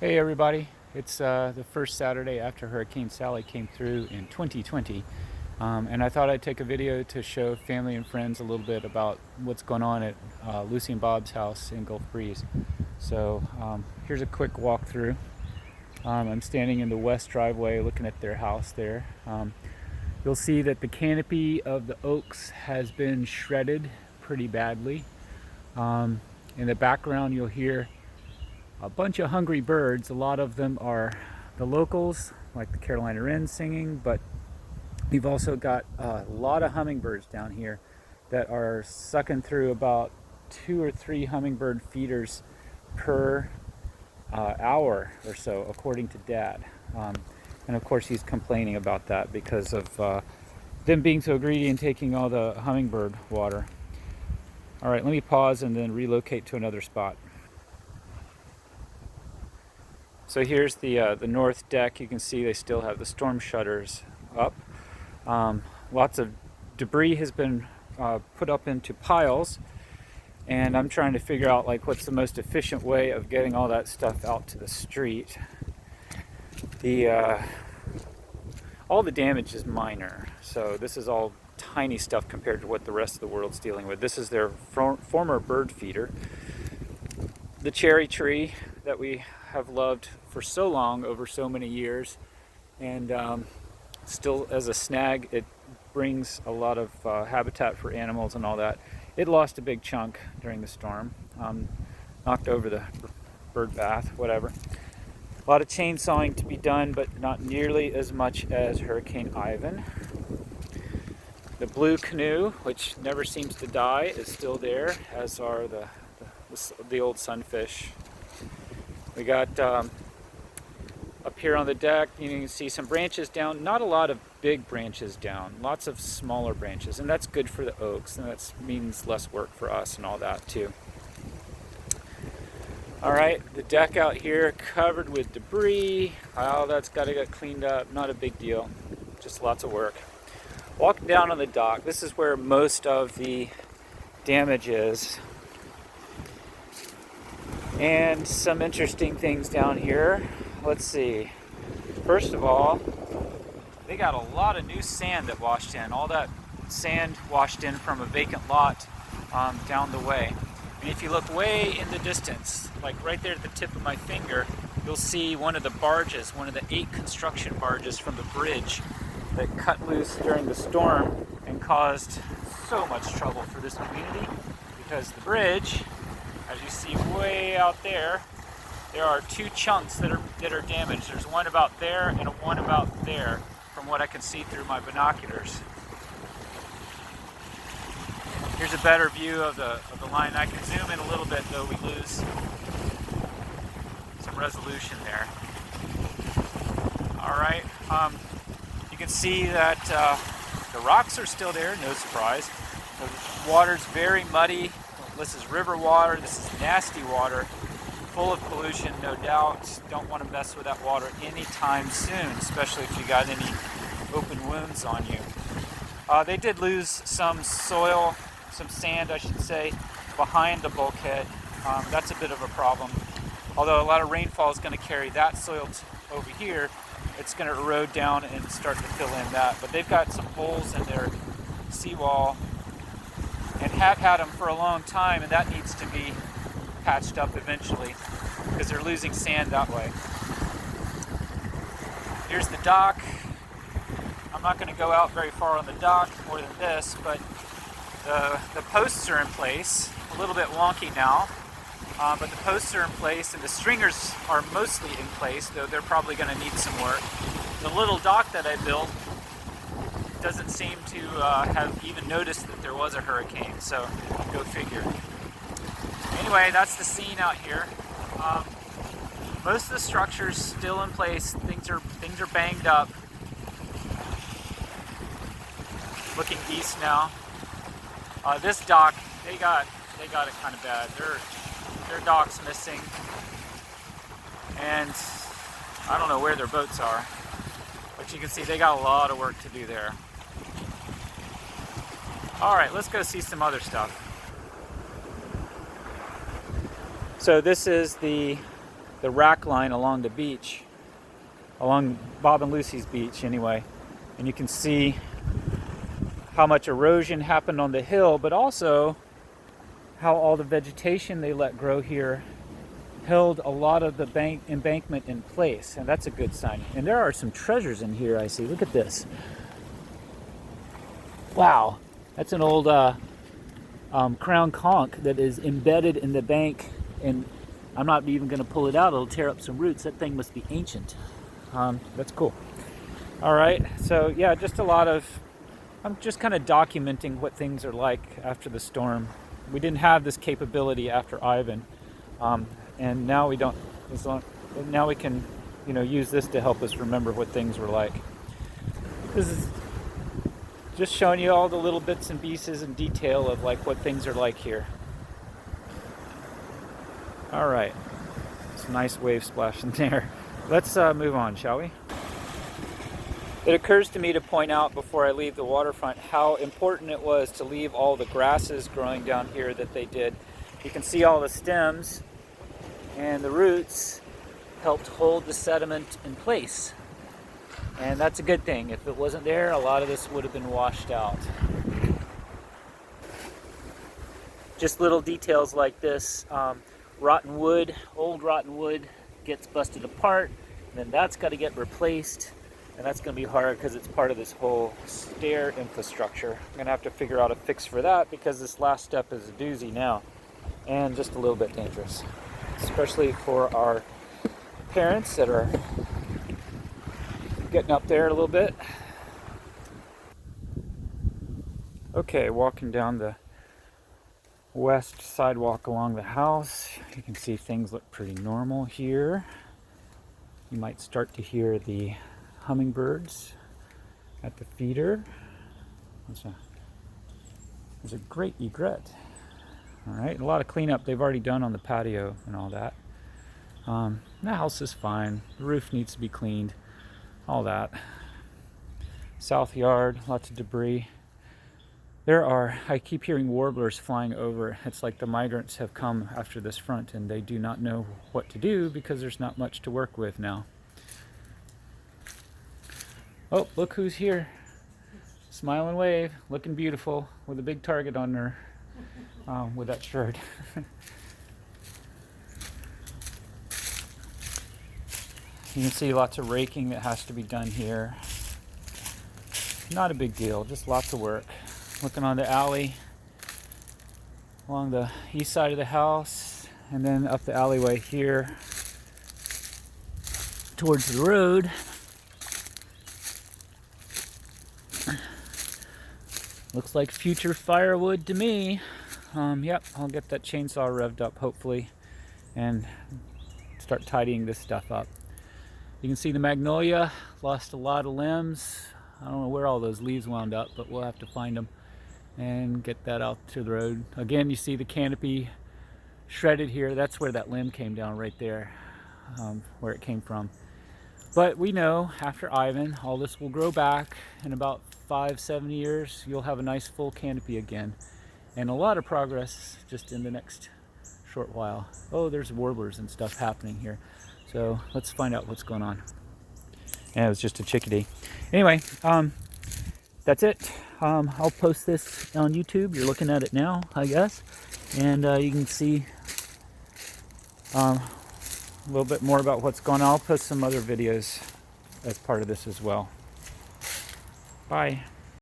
Hey everybody, it's the first Saturday after Hurricane Sally came through in 2020, and I thought I'd take a video to show family and friends a little bit about what's going on at Lucy and Bob's house in Gulf Breeze. So here's a quick walkthrough. I'm standing in the west driveway looking at their house there. You'll see that the canopy of the oaks has been shredded pretty badly. In the background you'll hear a bunch of hungry birds. A lot of them are the locals, like the Carolina wren singing, but we've also got a lot of hummingbirds down here that are sucking through about 2 or 3 hummingbird feeders per hour or so, according to Dad. And of course he's complaining about that because of them being so greedy and taking all the hummingbird water. All right, let me pause and then relocate to another spot. So here's the north deck. You can see they still have the storm shutters up. Lots of debris has been put up into piles, and I'm trying to figure out like what's the most efficient way of getting all that stuff out to the street. All the damage is minor, so this is all tiny stuff compared to what the rest of the world's dealing with. This is their former bird feeder. The cherry tree that we have loved for so long, over so many years, and still as a snag, it brings a lot of habitat for animals and all that. It lost a big chunk during the storm, knocked over the bird bath, whatever. A lot of chainsawing to be done, but not nearly as much as Hurricane Ivan. The blue canoe, which never seems to die, is still there, as are the old sunfish. We got up here on the deck, you can see some branches down. Not a lot of big branches down, lots of smaller branches, and that's good for the oaks, and that means less work for us and all that too. All right, the deck out here covered with debris. Oh, that's got to get cleaned up. Not a big deal, just lots of work. Walking down on the dock, this is where most of the damage is. And some interesting things down here. Let's see. First of all, they got a lot of new sand that washed in. All that sand washed in from a vacant lot down the way. And if you look way in the distance, like right there at the tip of my finger, you'll see one of the barges, one of the 8 construction barges from the bridge that cut loose during the storm and caused so much trouble for this community, because the bridge, as you see way out there are 2 chunks that are damaged. There's one about there and one about there, from what I can see through my binoculars. Here's a better view of the line. I can zoom in a little bit, though we lose some resolution there. All right, you can see that the rocks are still there, no surprise. The water's very muddy. This is river water, this is nasty water, full of pollution, no doubt. Don't want to mess with that water anytime soon, especially if you got any open wounds on you. They did lose some soil, some sand I should say, behind the bulkhead. That's a bit of a problem. Although a lot of rainfall is going to carry that soil over here, it's going to erode down and start to fill in that. But they've got some holes in their seawall and have had them for a long time, and that needs to be patched up eventually because they're losing sand that way. Here's the dock. I'm not going to go out very far on the dock more than this, but the posts are in place, a little bit wonky now, but the posts are in place and the stringers are mostly in place, though they're probably going to need some work. The little dock that I built doesn't seem to have even noticed that there was a hurricane, so go figure. Anyway, that's the scene out here. Most of the structure's still in place. Things are banged up. Looking east now. This dock, they got it kind of bad. Their dock's missing, and I don't know where their boats are, but you can see they got a lot of work to do there. All right, let's go see some other stuff. So this is the the rack line along the beach, along Bob and Lucy's beach anyway. And you can see how much erosion happened on the hill, but also how all the vegetation they let grow here held a lot of the embankment in place, and that's a good sign. And there are some treasures in here, I see. Look at this. Wow, that's an old crown conch that is embedded in the bank, and I'm not even going to pull it out. It'll tear up some roots. That thing must be ancient. That's cool. All right, so yeah, just a lot of, I'm just kind of documenting what things are like after the storm. We didn't have this capability after Ivan, and now we don't. Now we can, use this to help us remember what things were like. This is just showing you all the little bits and pieces and detail of like what things are like here. All right, some nice wave splashing there. Let's move on, shall we? It occurs to me to point out before I leave the waterfront how important it was to leave all the grasses growing down here that they did. You can see all the stems and the roots helped hold the sediment in place. And that's a good thing. If it wasn't there, a lot of this would have been washed out. Just little details like this. Rotten wood, old rotten wood gets busted apart, and then that's got to get replaced. And that's going to be hard because it's part of this whole stair infrastructure. I'm going to have to figure out a fix for that because this last step is a doozy now. And just a little bit dangerous. Especially for our parents that are getting up there a little bit. Okay, walking down the west sidewalk along the house. You can see things look pretty normal here. You might start to hear the hummingbirds at the feeder. There's a great egret. All right, a lot of cleanup they've already done on the patio and all that. The house is fine. The roof needs to be cleaned. All that. South yard, lots of debris. I keep hearing warblers flying over. It's like the migrants have come after this front and they do not know what to do because there's not much to work with now. Oh, look who's here. Smile and wave, looking beautiful with a big target on her with that shirt. You can see lots of raking that has to be done here. Not a big deal, just lots of work. Looking on the alley along the east side of the house and then up the alleyway here towards the road. Looks like future firewood to me. Yep, I'll get that chainsaw revved up hopefully and start tidying this stuff up. You can see the magnolia lost a lot of limbs. I don't know where all those leaves wound up, but we'll have to find them and get that out to the road. Again, you see the canopy shredded here. That's where that limb came down right there, where it came from. But we know after Ivan, all this will grow back. In about 5-7 years, you'll have a nice full canopy again. And a lot of progress just in the next short while. Oh, there's warblers and stuff happening here. So let's find out what's going on. Yeah, it was just a chickadee. Anyway, that's it. I'll post this on YouTube. You're looking at it now, I guess. And you can see a little bit more about what's going on. I'll post some other videos as part of this as well. Bye.